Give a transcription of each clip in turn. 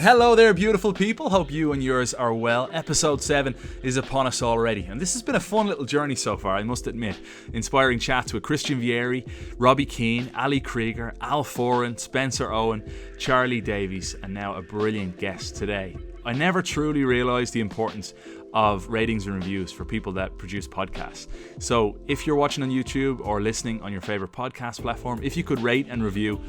Hello there, beautiful people. Hope you and yours are well. Episode 7 is upon us already, and this has been a fun little journey so far, I must admit. Inspiring chats with Christian Vieri, Robbie Keane, Ali Krieger, Al Foran, Spencer Owen, Charlie Davies, and now a brilliant guest today. I never truly realised the importance of ratings and reviews for people that produce podcasts. So if you're watching on YouTube or listening on your favourite podcast platform, if you could rate and review,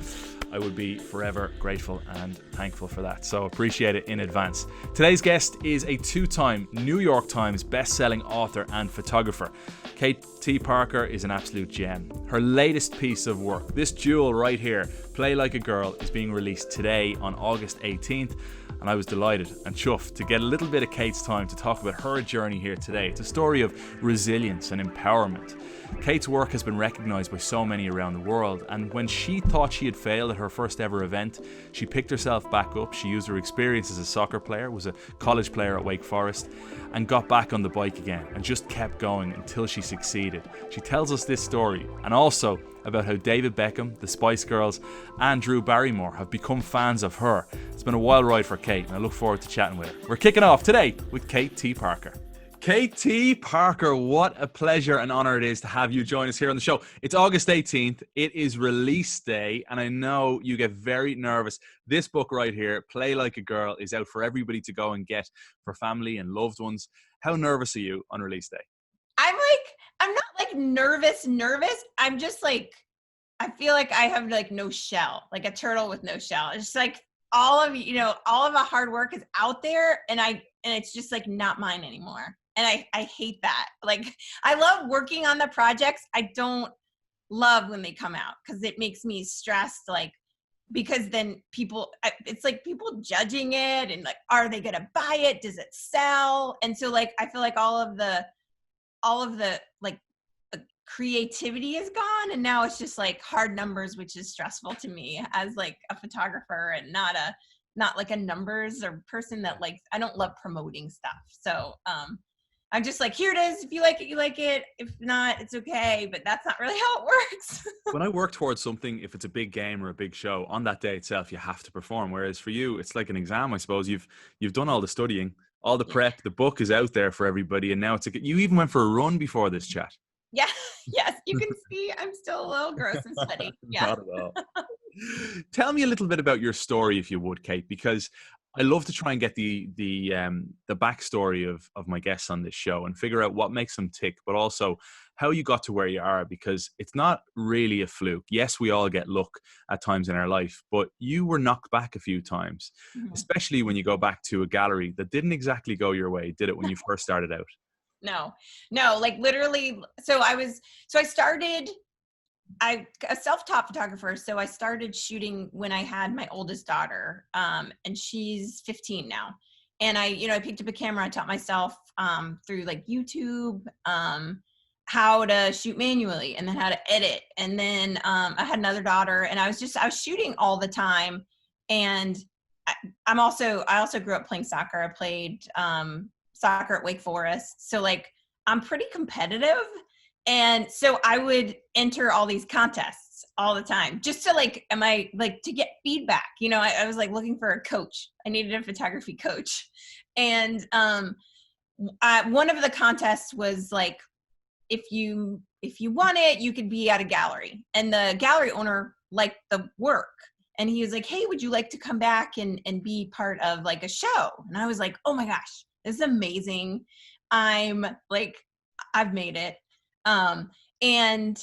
I would be forever grateful and thankful for that. So appreciate it in advance. Today's guest is a 2-time New York Times best-selling author and photographer. Kate T. Parker is an absolute gem. Her latest piece of work, this jewel right here, Play Like a Girl, is being released today on August 18th. And I was delighted and chuffed to get a little bit of Kate's time to talk about her journey here today. It's a story of resilience and empowerment. Kate's work has been recognised by so many around the world, and when she thought she had failed at her first ever event, she picked herself back up. She used her experience as a soccer player, was a college player at Wake Forest, and got back on the bike again and just kept going until she succeeded. She tells us this story, and also about how David Beckham, the Spice Girls, and Drew Barrymore have become fans of her. It's been a wild ride for Kate, and I look forward to chatting with her. We're kicking off today with Kate T. Parker. Kate T. Parker, what a pleasure and honor it is to have you join us here on the show. It's August 18th. It is release day, and I know you get very nervous. This book right here, Play Like a Girl, is out for everybody to go and get for family and loved ones. How nervous are you on release day? I'm not like nervous. I'm just like, I feel like I have like no shell, like a turtle with no shell. It's just like all of the hard work is out there, and it's just like not mine anymore. And I hate that. Like, I love working on the projects. I don't love when they come out because it makes me stressed, like, because then it's like people judging it and like, are they going to buy it? Does it sell? And so like, I feel like all of the like creativity is gone. And now it's just like hard numbers, which is stressful to me as like a photographer and not like a numbers or person that likes, I don't love promoting stuff. So, I'm just like, here it is. If you like it, you like it. If not, it's okay. But that's not really how it works. When I work towards something, if it's a big game or a big show, on that day itself, you have to perform. Whereas for you, it's like an exam, I suppose. You've done all the studying, all the prep. The book is out there for everybody. And now you even went for a run before this chat. Yeah. Yes. You can see I'm still a little gross and sweaty. Yeah. Not at all. Tell me a little bit about your story, if you would, Kate, because I love to try and get the backstory of my guests on this show and figure out what makes them tick, but also how you got to where you are, because it's not really a fluke. Yes, we all get luck at times in our life, but you were knocked back a few times, especially when you go back to a gallery that didn't exactly go your way, did it, when you first started out? No, like literally. I'm a self-taught photographer. So I started shooting when I had my oldest daughter, and she's 15 now. And I picked up a camera. I taught myself through like YouTube how to shoot manually and then how to edit. And then I had another daughter, and I was shooting all the time. And I also grew up playing soccer. I played soccer at Wake Forest. So like I'm pretty competitive. And so I would enter all these contests all the time just to to get feedback. I was like looking for a coach. I needed a photography coach. And one of the contests was like, if you won it, you could be at a gallery. And the gallery owner liked the work. And he was like, hey, would you like to come back and be part of like a show? And I was like, oh my gosh, this is amazing. I'm like, I've made it. And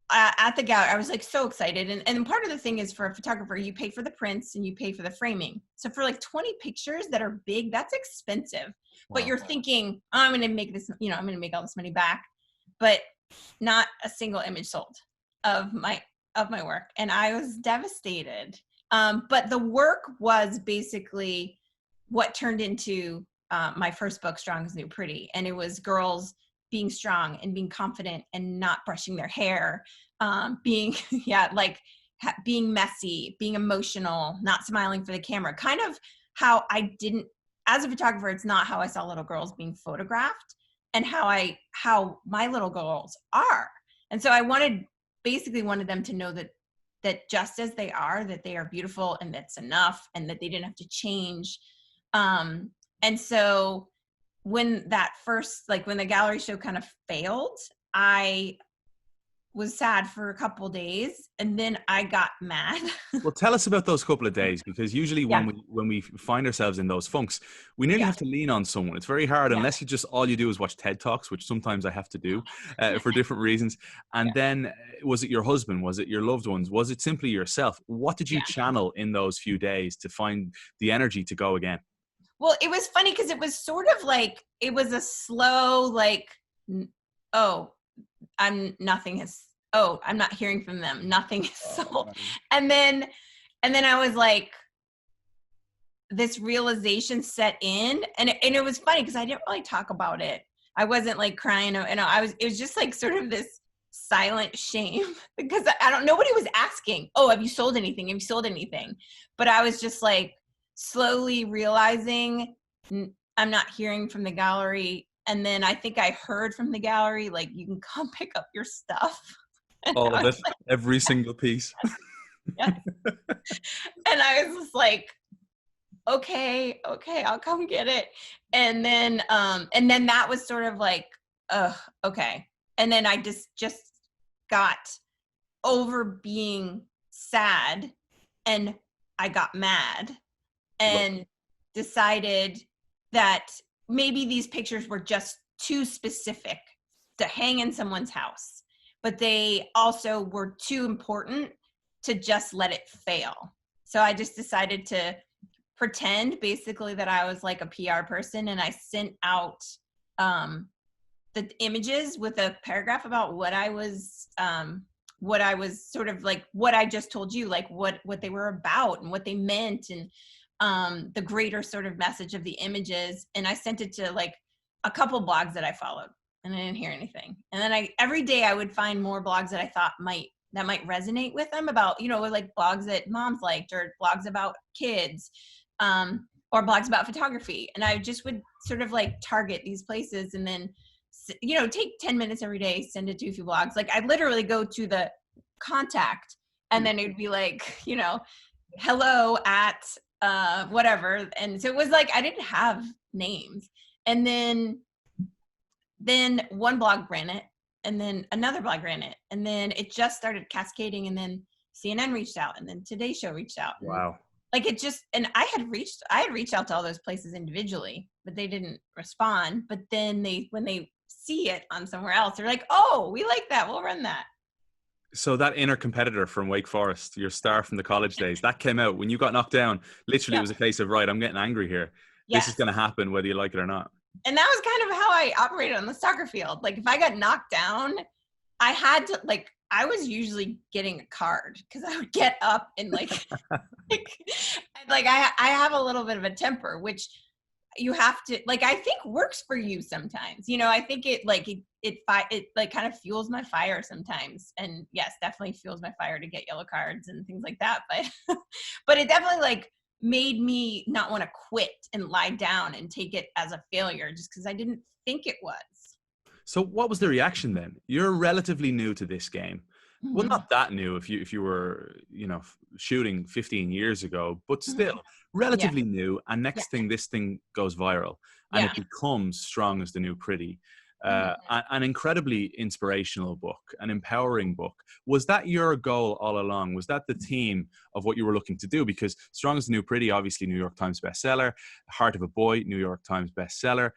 at the gallery, I was like so excited. And part of the thing is, for a photographer, you pay for the prints and you pay for the framing. So for like 20 pictures that are big, that's expensive. Wow. But you're thinking, oh, I'm going to make this, I'm going to make all this money back, but not a single image sold of my work. And I was devastated. But the work was basically what turned into my first book, Strong is New Pretty. And it was girls being strong and being confident and not brushing their hair, being messy, being emotional, not smiling for the camera. Kind of how as a photographer, it's not how I saw little girls being photographed and how my little girls are. And so I wanted them to know that that just as they are, that they are beautiful and that's enough, and that they didn't have to change. And so when that first, like when the gallery show kind of failed, I was sad for a couple days, and then I got mad. Well, tell us about those couple of days, because usually Yeah, when we find ourselves in those funks, we nearly yeah, have to lean on someone. It's very hard yeah, unless you just all you do is watch TED Talks, which sometimes I have to do for different reasons. And yeah, then, was it your husband? Was it your loved ones? Was it simply yourself? What did you yeah. channel in those few days to find the energy to go again? Well, it was funny because it was sort of like, it was a slow, like, oh, I'm not hearing from them. Nothing is sold. And then, I was like, this realization set in, and it was funny because I didn't really talk about it. I wasn't like crying, and it was just like sort of this silent shame because nobody was asking, oh, have you sold anything? Have you sold anything? But I was just like slowly realizing I'm not hearing from the gallery. And then I think I heard from the gallery, like, you can come pick up your stuff. And All I of was it, like, every single piece. yes. And I was just like, okay, I'll come get it. And then that was sort of like, okay. And then I just got over being sad, and I got mad and decided that maybe these pictures were just too specific to hang in someone's house, but they also were too important to just let it fail. So I just decided to pretend basically that I was like a PR person, and I sent out the images with a paragraph about what I was sort of like, what I just told you, like what they were about and what they meant, and the greater sort of message of the images. And I sent it to like a couple blogs that I followed, and I didn't hear anything. And then every day I would find more blogs that I thought might resonate with them, about, like blogs that moms liked, or blogs about kids, or blogs about photography. And I just would sort of like target these places, and then, take 10 minutes every day, send it to a few blogs. Like I literally go to the contact, and then it'd be like, hello at whatever. And so it was like, I didn't have names. And then one blog ran it, and then another blog ran it, and then it just started cascading. And then CNN reached out, and then Today Show reached out. And Wow. like it just, and I had reached out to all those places individually, but they didn't respond. But then when they see it on somewhere else, they're like, oh, we like that, we'll run that. So that inner competitor from Wake Forest, your star from the college days, that came out when you got knocked down. Literally, Yeah. It was a case of, right, I'm getting angry here. Yes. This is going to happen whether you like it or not. And that was kind of how I operated on the soccer field. Like if I got knocked down, I had to, like, I was usually getting a card because I would get up and like, I have a little bit of a temper, which you have to, like, I think works for you sometimes. I think it like kind of fuels my fire sometimes. And yes, definitely fuels my fire to get yellow cards and things like that. But but it definitely like made me not want to quit and lie down and take it as a failure, just because I didn't think it was. So what was the reaction then? You're relatively new to this game. Well, Mm-hmm. not that new if you were, shooting 15 years ago, but still relatively new. And Yeah. next thing, this thing goes viral and Yeah. it becomes Strong as the New Pretty. Mhm. An incredibly inspirational book, an empowering book. Was that your goal all along? Was that the theme of what you were looking to do? Because Strong as the New Pretty, obviously New York Times bestseller. Heart of a Boy, New York Times bestseller.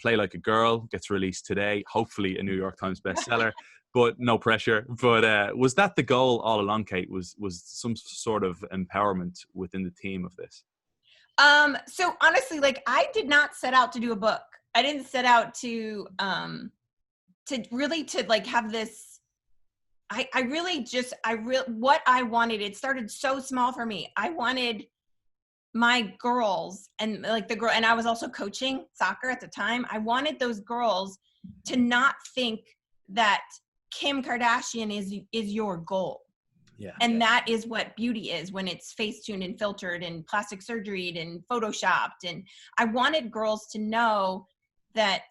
Play Like a Girl gets released today, hopefully a New York Times bestseller, but no pressure. But was that the goal all along, Kate? Was some sort of empowerment within the theme of this? So honestly, like I did not set out to do a book. I didn't set out to really to like have this. What I wanted, it started so small for me. I wanted my girls, and like and I was also coaching soccer at the time. I wanted those girls to not think that Kim Kardashian is your goal. Yeah. And that is what beauty is, when it's face-tuned and filtered and plastic surgeryed and photoshopped. And I wanted girls to know that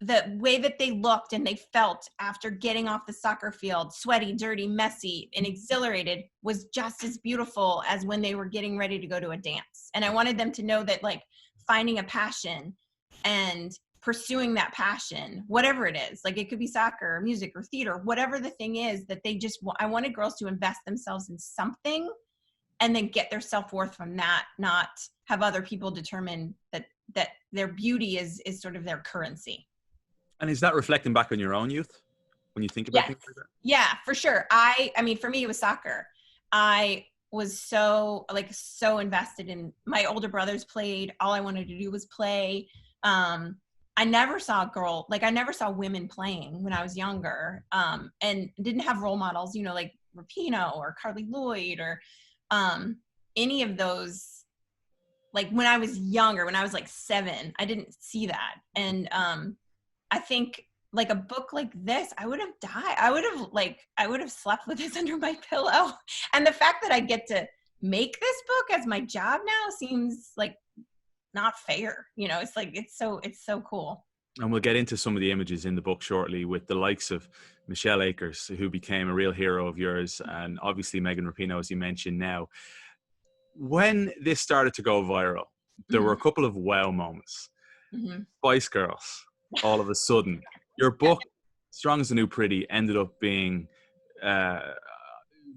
the way that they looked and they felt after getting off the soccer field, sweaty, dirty, messy, and exhilarated, was just as beautiful as when they were getting ready to go to a dance. And I wanted them to know that, like, finding a passion and pursuing that passion, whatever it is, like it could be soccer or music or theater, whatever the thing is, that they just, I wanted girls to invest themselves in something and then get their self-worth from that, not have other people determine that their beauty is sort of their currency. And is that reflecting back on your own youth when you think about things like that? Yeah, for sure. I mean, for me, it was soccer. I was so invested in, my older brothers played. All I wanted to do was play. I never saw I never saw women playing when I was younger, and didn't have role models, like Rapinoe or Carly Lloyd or any of those. Like when I was younger, when I was like 7, I didn't see that. And I think like a book like this, I would have died. I would have slept with this under my pillow. And the fact that I get to make this book as my job now seems like not fair. It's like, it's so cool. And we'll get into some of the images in the book shortly with the likes of Michelle Akers, who became a real hero of yours, and obviously Megan Rapinoe, as you mentioned now. When this started to go viral, there were a couple of wow moments. Spice Girls, all of a sudden. Your book, Strong as the New Pretty, ended up being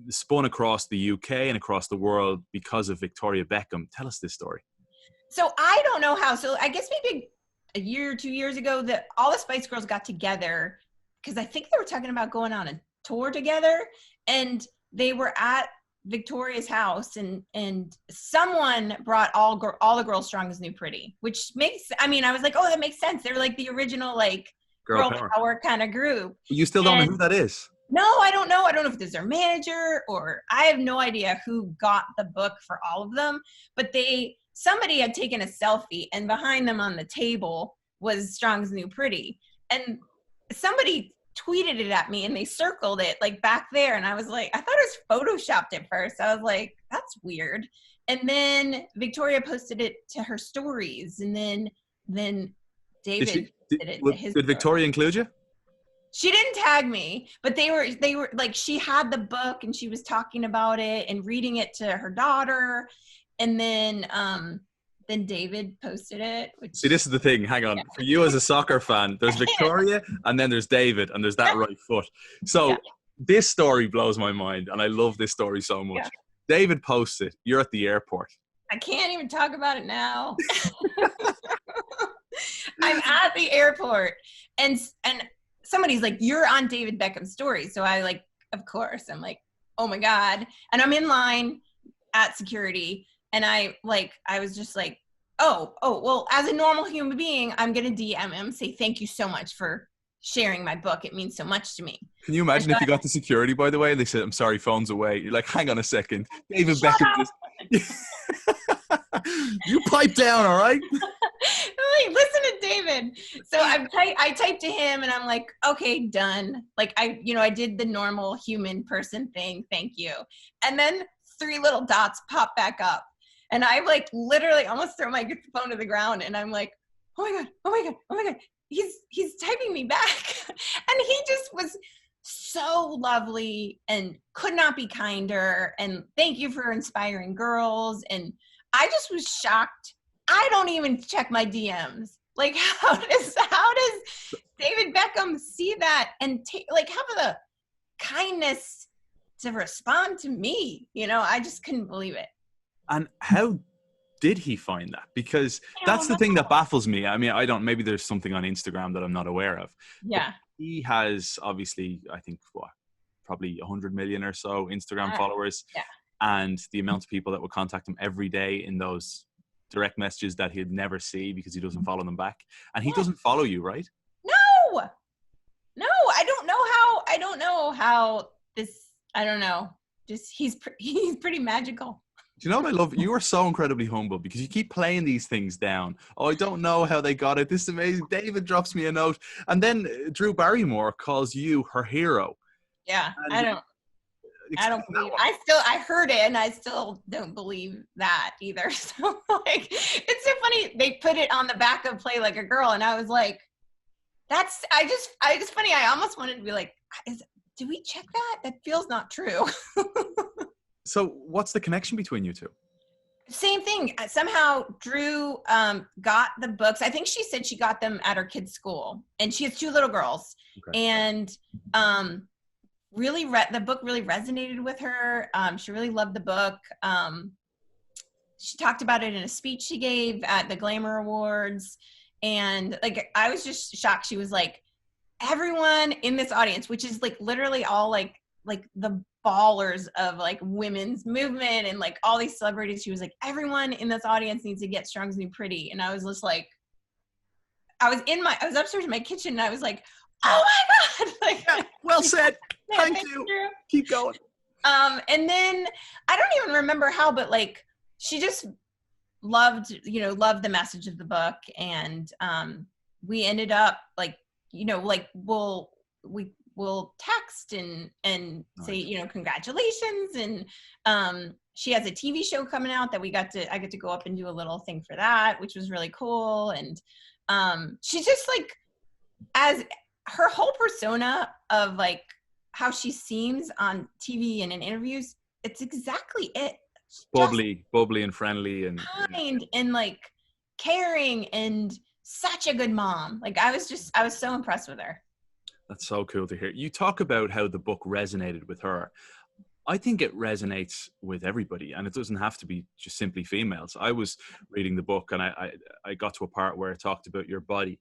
spun across the UK and across the world because of Victoria Beckham. Tell us this story. So I don't know how. So I guess maybe a year or 2 years ago that all the Spice Girls got together, because I think they were talking about going on a tour together, and they were at Victoria's house, and someone brought all the girls Strong as New Pretty, which I was like, oh, that makes sense. They're like the original like girl power kind of group. You still don't know who that is? No, I don't know. I don't know if it's their manager, or I have no idea who got the book for all of them, but somebody had taken a selfie, and behind them on the table was Strong as New Pretty, and somebody tweeted it at me, and they circled it like back there, and I was like, I thought it was photoshopped at first. I was like, that's weird. And then Victoria posted it to her stories, and then David did it to his. Did Victoria include you? She didn't tag me, but they were like, she had the book and she was talking about it and reading it to her daughter, and then David posted it. See, this is the thing. Hang on. Yeah. For you as a soccer fan, there's Victoria and then there's David, and there's that right foot. So this story blows my mind, and I love this story so much. Yeah. David posts it. You're at the airport. I can't even talk about it now. I'm at the airport, and somebody's like, you're on David Beckham's story. So I like, of course, I'm like, oh my God. And I'm in line at security. And I was just like, oh, well, as a normal human being, I'm going to DM him, say, thank you so much for sharing my book. It means so much to me. Can you imagine if you got to security, by the way, and they said, I'm sorry, phone's away. You're like, hang on a second. David Beckham just... You pipe down, all right? Like, listen to David. So I typed to him, and I'm like, okay, done. Like, I did the normal human person thing. Thank you. And then 3 little dots pop back up. And I like literally almost throw my phone to the ground, and I'm like, oh my God. He's typing me back. And he just was so lovely and could not be kinder. And thank you for inspiring girls. And I just was shocked. I don't even check my DMs. Like, how does David Beckham see that and have the kindness to respond to me? I just couldn't believe it. And how did he find that? Because that's the thing that baffles me. I mean, maybe there's something on Instagram that I'm not aware of. Yeah. He has obviously, I think, probably 100 million or so Instagram followers. Yeah. And the amount of people that would contact him every day in those direct messages that he'd never see because he doesn't follow them back. And he doesn't follow you, right? No, I don't know how this, I don't know. Just, he's pretty magical. Do you know what I love? You are so incredibly humble because you keep playing these things down. Oh, I don't know how they got it. This is amazing. David drops me a note. And then Drew Barrymore calls you her hero. Yeah, I don't believe I heard it, and I still don't believe that either. So it's so funny. They put it on the back of Play Like a Girl, and I was like, I just funny. I almost wanted to be like, do we check that? That feels not true. So what's the connection between you two? Same thing. Somehow Drew got the books. I think she said she got them at her kid's school, and she has two little girls. Okay. And really, the book really resonated with her. She really loved the book. She talked about it in a speech she gave at the Glamour Awards, and like I was just shocked. She was like, everyone in this audience, which is like literally all like the ballers of like women's movement and like all these celebrities, she was like, everyone in this audience needs to get Strong's New Pretty. And I was just like, I was upstairs in my kitchen and I was like, oh my God. Like, well said. Thank you. Keep going. And then I don't even remember how, but like she just loved the message of the book. And we ended up like, like we'll text and say, congratulations. And she has a TV show coming out that I get to go up and do a little thing for that, which was really cool. And she's just like, as her whole persona of like how she seems on TV and in interviews, it's exactly it. Bubbly and friendly and kind and like caring and such a good mom. Like I was so impressed with her. That's so cool to hear. You talk about how the book resonated with her. I think it resonates with everybody, and it doesn't have to be just simply females. I was reading the book and I got to a part where it talked about your body,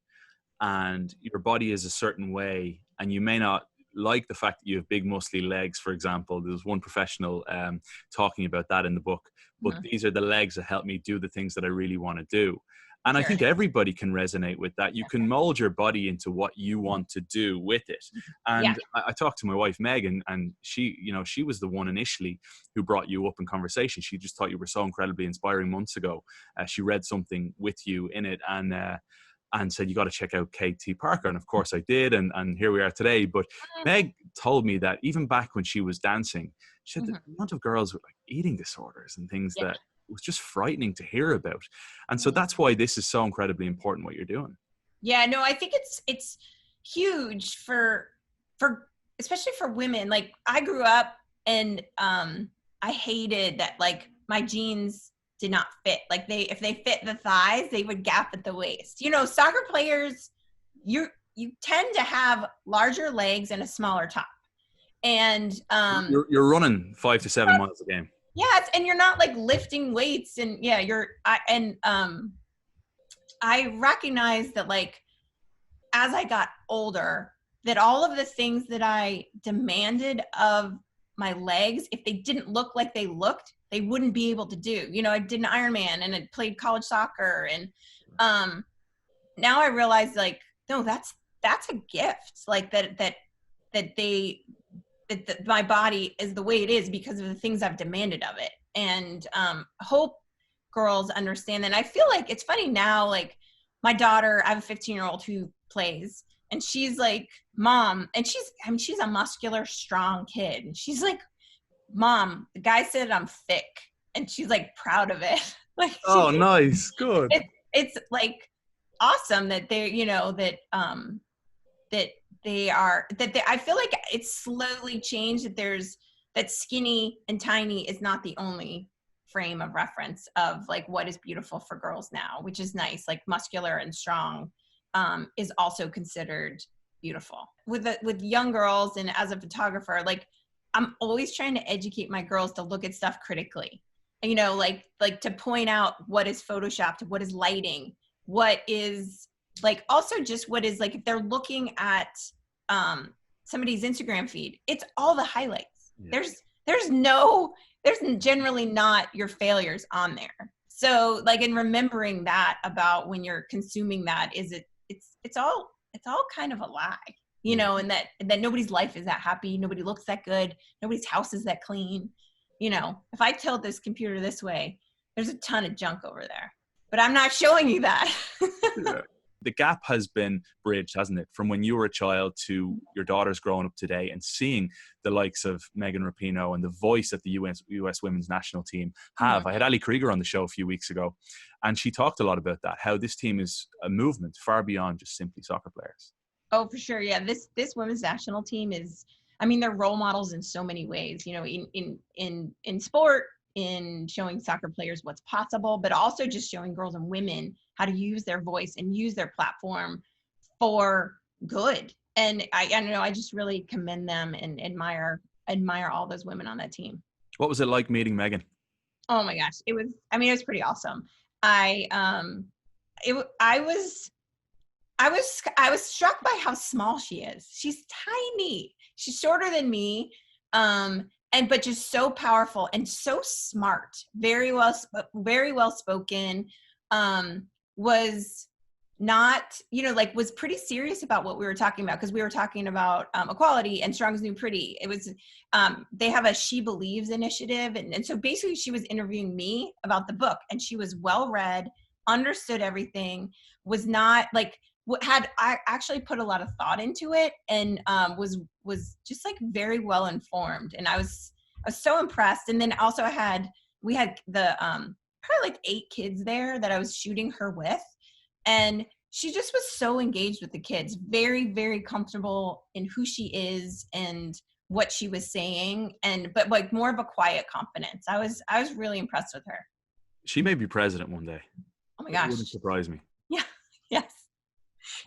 and your body is a certain way, and you may not like the fact that you have big muscly legs, for example. There's one professional talking about that in the book, but these are the legs that help me do the things that I really want to do. And I think everybody can resonate with that. You can mold your body into what you want to do with it. And I talked to my wife, Megan, and she was the one initially who brought you up in conversation. She just thought you were so incredibly inspiring months ago. She read something with you in it and said, you got to check out K.T. Parker. And of course I did. And here we are today. But Meg told me that even back when she was dancing, she had the amount of girls with like eating disorders and things that was just frightening to hear about. And so that's why this is so incredibly important, what you're doing. Yeah, no, I think it's huge for especially for women. Like I grew up and I hated that like my jeans did not fit. Like if they fit the thighs, they would gap at the waist. Soccer players, you tend to have larger legs and a smaller top. And you're running 5 to 7 miles a game. Yes, and you're not like lifting weights, and I recognize that like as I got older, that all of the things that I demanded of my legs, if they didn't look like they looked, they wouldn't be able to do. I did an Ironman and I played college soccer, and now I realize like, no, that's a gift. Like that my body is the way it is because of the things I've demanded of it. And hope girls understand that. And I feel like it's funny now, like my daughter, I have a 15-year-old who plays, and she's like, Mom, and she's a muscular, strong kid. And she's like, Mom, the guy said I'm thick. And she's like proud of it. Like, oh, nice. Good. It's like awesome that they're, I feel like it's slowly changed that skinny and tiny is not the only frame of reference of like what is beautiful for girls now, which is nice. Like muscular and strong is also considered beautiful with young girls. And as a photographer, like I'm always trying to educate my girls to look at stuff critically, like to point out what is photoshopped, what is lighting, what is like, also just what is like, if they're looking at somebody's Instagram feed, it's all the highlights. Yeah. There's generally not your failures on there. So like, in remembering that about when you're consuming that, it's all kind of a lie, and that nobody's life is that happy. Nobody looks that good. Nobody's house is that clean. If I tilt this computer this way, there's a ton of junk over there, but I'm not showing you that. Yeah. The gap has been bridged, hasn't it? From when you were a child to your daughter's growing up today and seeing the likes of Megan Rapinoe and the voice that the US women's national team have. I had Ali Krieger on the show a few weeks ago, and she talked a lot about that, how this team is a movement far beyond just simply soccer players. Oh, for sure. Yeah. This women's national team is, I mean, they're role models in so many ways, you know, in sport, in showing soccer players what's possible, but also just showing girls and women how to use their voice and use their platform for good. And I don't know, I just really commend them and admire all those women on that team. What was it like meeting Megan? Oh my gosh. I mean, it was pretty awesome. I, it, I was struck by how small she is. She's tiny. She's shorter than me. And but just so powerful and so smart. Very well spoken. Was not, you know, like was pretty serious about what we were talking about, because we were talking about equality and Strong is New Pretty. It was they have a She Believes initiative, and so basically she was interviewing me about the book, and she was well read, understood everything, was not like I actually put a lot of thought into it, and was just like very well informed, and I was so impressed. And then also we had the probably like 8 kids there that I was shooting her with, and she just was so engaged with the kids, very, very comfortable in who she is and what she was saying, and but like more of a quiet confidence. I was really impressed with her. She may be president one day. Oh my It gosh. wouldn't surprise me. Yeah. Yes.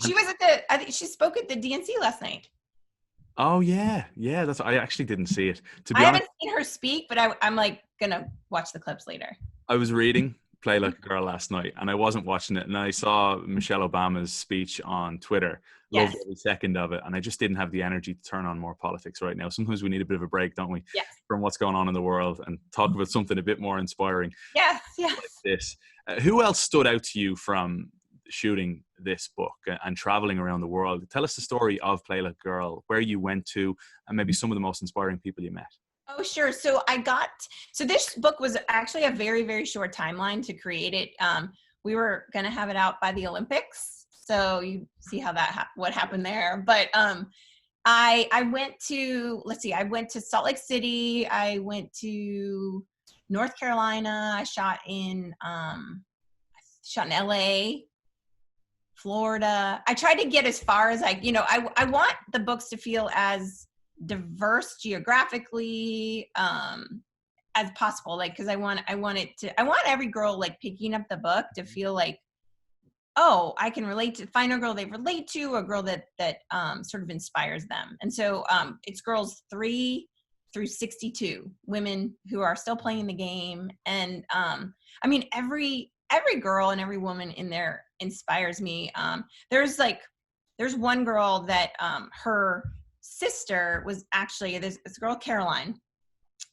She And- was I think she spoke at the DNC last night. oh yeah, yeah. That's I actually didn't see it. To I be honest, haven't seen her speak, but I'm like gonna watch the clips later. I was reading Play Like a Girl last night, and I wasn't watching it. And I saw Michelle Obama's speech on Twitter. Loved Yes. every second of it, and I just didn't have the energy to turn on more politics right now. Sometimes we need a bit of a break, don't we, Yes. from what's going on in the world, and talk about something a bit more inspiring Yes. Yes. like this. Who else stood out to you from shooting this book and traveling around the world? Tell us the story of Play Like a Girl, where you went to, and maybe some of the most inspiring people you met. Oh, sure. So this book was actually a very, very short timeline to create it. We were going to have it out by the Olympics. So you see how what happened there. But I went to, I went to Salt Lake City. I went to North Carolina. I shot in LA, Florida. I tried to get as far as I want the books to feel as diverse geographically as possible, like because I want every girl like picking up the book to feel like, oh, I can find a girl they relate to, a girl that sort of inspires them. And so it's girls 3 through 62, women who are still playing the game. And I mean, every girl and every woman in there inspires me. There's one girl that her sister was actually this girl, Caroline.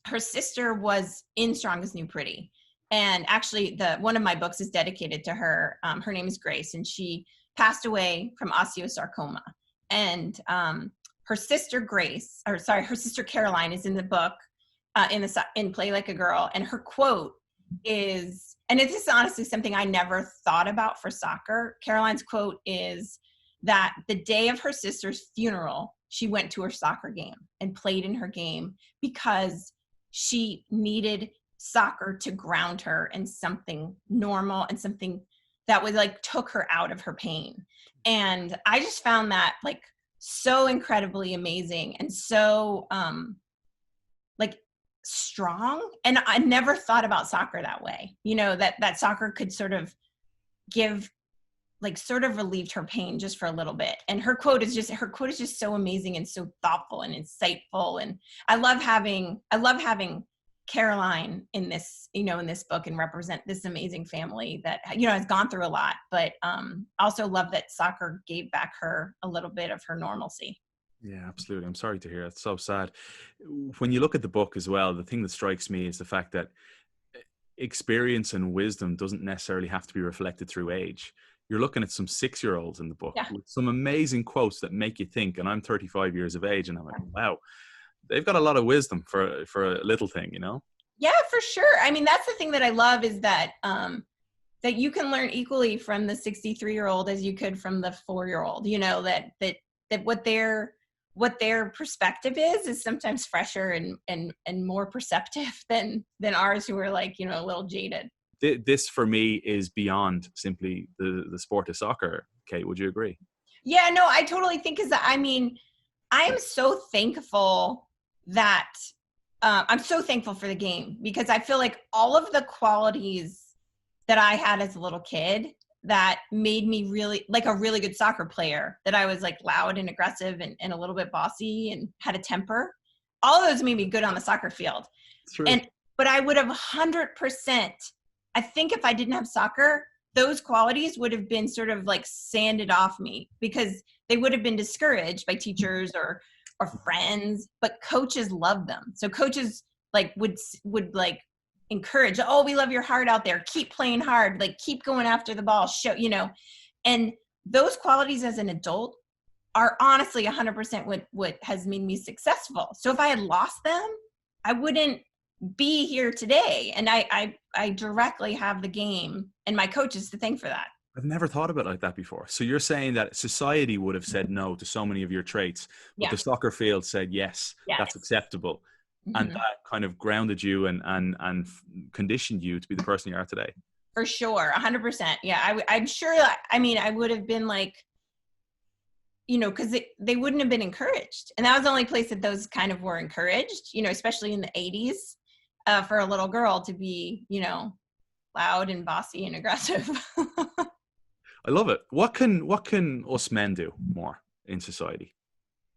Her sister was in Strongest New Pretty, and actually one of my books is dedicated to her. Her name is Grace, and she passed away from osteosarcoma. And her sister Caroline is in the book, in Play Like a Girl, and her quote is, and it is honestly something I never thought about for soccer. Caroline's quote is that the day of her sister's funeral, she went to her soccer game and played in her game because she needed soccer to ground her in something normal and something that was like took her out of her pain. And I just found that like so incredibly amazing and so like strong. And I never thought about soccer that way, that soccer could sort of give, like sort of relieved her pain just for a little bit. And her quote is just so amazing and so thoughtful and insightful. And I love having Caroline in this, in this book, and represent this amazing family that, has gone through a lot, but also love that soccer gave back her a little bit of her normalcy. Yeah, absolutely. I'm sorry to hear. It's so sad. When you look at the book as well, the thing that strikes me is the fact that experience and wisdom doesn't necessarily have to be reflected through age. You're looking at some 6-year-olds in the book with some amazing quotes that make you think. And I'm 35 years of age, and I'm like, wow, they've got a lot of wisdom for a little thing, Yeah, for sure. I mean, that's the thing that I love is that that you can learn equally from the 63-year-old as you could from the 4-year-old. That what their perspective is sometimes fresher and more perceptive than ours, who are like, a little jaded. This for me is beyond simply the sport of soccer. Kate, would you agree? Yeah, no, I totally think I mean, I am so thankful that I'm so thankful for the game, because I feel like all of the qualities that I had as a little kid that made me really like a really good soccer player, that I was like loud and aggressive and a little bit bossy and had a temper. All of those made me good on the soccer field. True. And but I would have 100%, I think if I didn't have soccer, those qualities would have been sort of like sanded off me, because they would have been discouraged by teachers or friends, but coaches love them. So coaches like would like encourage, oh, we love your heart out there. Keep playing hard. Like keep going after the ball. Show, and those qualities as an adult are honestly 100% what has made me successful. So if I had lost them, I wouldn't be here today. And I directly have the game and my coaches to thank for that. I've never thought about it like that before. So you're saying that society would have said no to so many of your traits, but Yeah. the soccer field said yes, that's acceptable. And that kind of grounded you and conditioned you to be the person you are today. For sure. 100%. Yeah. I'm sure. I mean, I would have been like, because they wouldn't have been encouraged. And that was the only place that those kind of were encouraged, especially in the 80s, for a little girl to be, loud and bossy and aggressive. I love it. What can us men do more in society?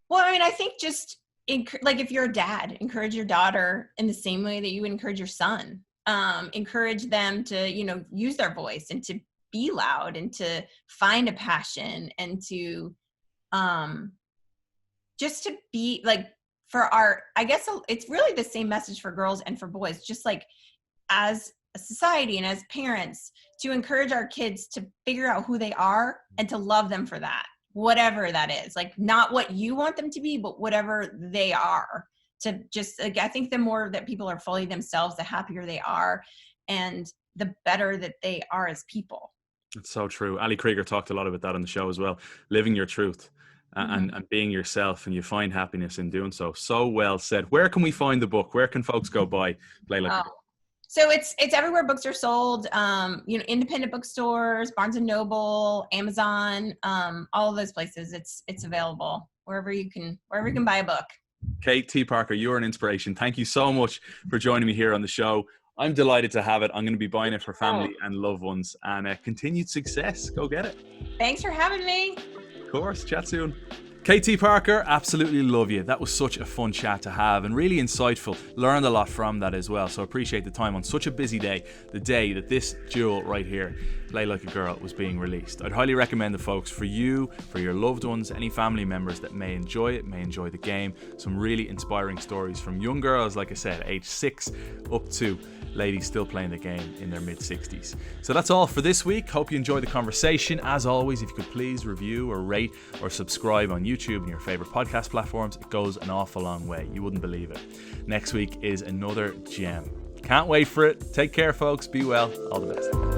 Well, I mean, I think just like if you're a dad, encourage your daughter in the same way that you would encourage your son. Encourage them to, use their voice and to be loud and to find a passion and to just to be like I guess it's really the same message for girls and for boys, just like as a society and as parents, to encourage our kids to figure out who they are and to love them for that, whatever that is, like not what you want them to be, but whatever they are. To just like, I think the more that people are fully themselves, the happier they are and the better that they are as people. It's so true. Ali Krieger talked a lot about that on the show as well. Living your truth and being yourself, and you find happiness in doing so. So well said. Where can we find the book? Where can folks go buy Play Like a Girl? So it's everywhere books are sold. Independent bookstores, Barnes and Noble, Amazon, all of those places. It's available wherever you can buy a book. Kate T. Parker, you're an inspiration. Thank you so much for joining me here on the show. I'm delighted to have it. I'm going to be buying it for family and loved ones, and continued success. Go get it. Thanks for having me. Of course. Chat soon. KT Parker, absolutely love you. That was such a fun chat to have and really insightful. Learned a lot from that as well. So appreciate the time on such a busy day, the day that this jewel right here, Play Like a Girl, was being released. I'd highly recommend the folks for you, for your loved ones, any family members that may enjoy it, may enjoy the game. Some really inspiring stories from young girls, like I said, age 6 up to ladies still playing the game in their mid-60s. So that's all for this week. Hope you enjoyed the conversation. As always, if you could please review or rate or subscribe on YouTube and your favorite podcast platforms, it goes an awful long way. You wouldn't believe it. Next week is another gem. Can't wait for it. Take care, folks. Be well. All the best.